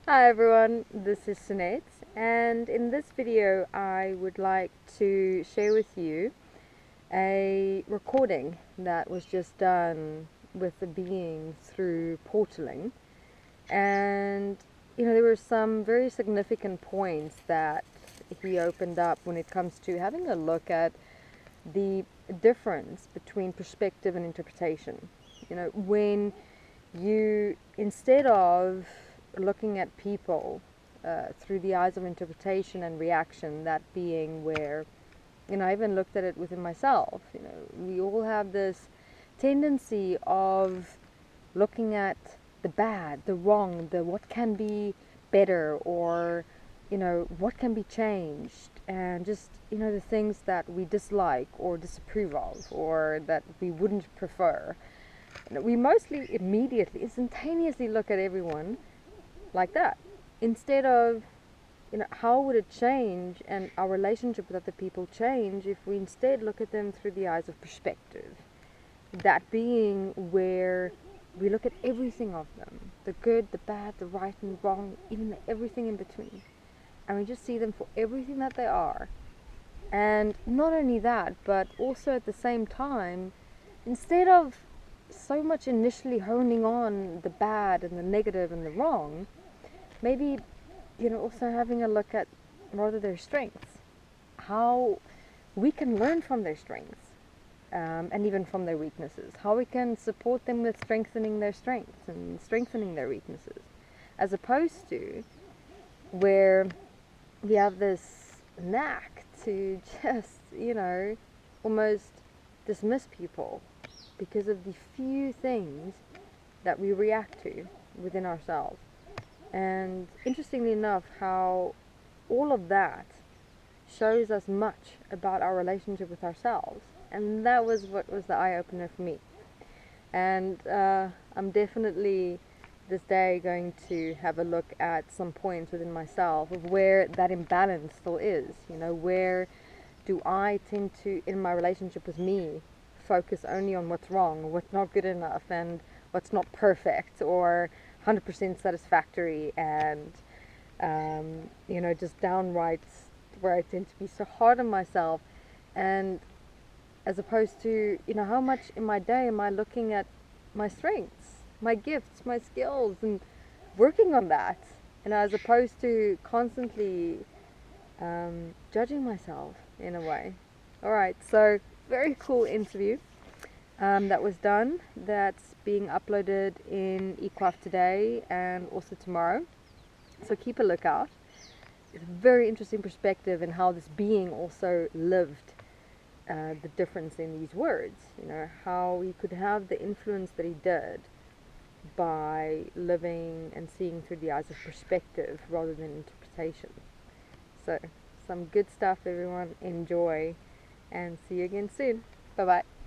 Hi everyone, this is Sunette, and in this video I would like to share with you a recording that was just done with a being through portaling. And there were some very significant points that he opened up when it comes to having a look at the difference between perspective and interpretation. When you, instead of looking at people through the eyes of interpretation and reaction, that being where, I even looked at it within myself. We all have this tendency of looking at the bad, the wrong, the what can be better, or what can be changed, and just the things that we dislike or disapprove of, or that we wouldn't prefer. We mostly immediately, instantaneously look at everyone like that, instead of how would it change and our relationship with other people change if we instead look at them through the eyes of perspective, that being where we look at everything of them, the good, the bad, the right and wrong, even everything in between, and we just see them for everything that they are. And not only that, but also at the same time, instead of so much initially honing on the bad and the negative and the wrong, maybe also having a look at rather their strengths, how we can learn from their strengths, and even from their weaknesses, how we can support them with strengthening their strengths and strengthening their weaknesses, as opposed to where we have this knack to just almost dismiss people because of the few things that we react to within ourselves. And interestingly enough, how all of that shows us much about our relationship with ourselves. And that was what was the eye-opener for me. And I'm definitely this day going to have a look at some points within myself of where that imbalance still is. Where do I tend to, in my relationship with me, focus only on what's wrong, or what's not good enough, and what's not perfect, or 100% satisfactory, and just downright where I tend to be so hard on myself, and as opposed to how much in my day am I looking at my strengths, my gifts, my skills, and working on that, and as opposed to constantly judging myself in a way. Alright, so very cool interview that was done, that's being uploaded in EQAFE today and also tomorrow, so keep a lookout. It's a very interesting perspective in how this being also lived the difference in these words, how he could have the influence that he did by living and seeing through the eyes of perspective rather than interpretation. So some good stuff, everyone. Enjoy, and see you again soon. Bye bye.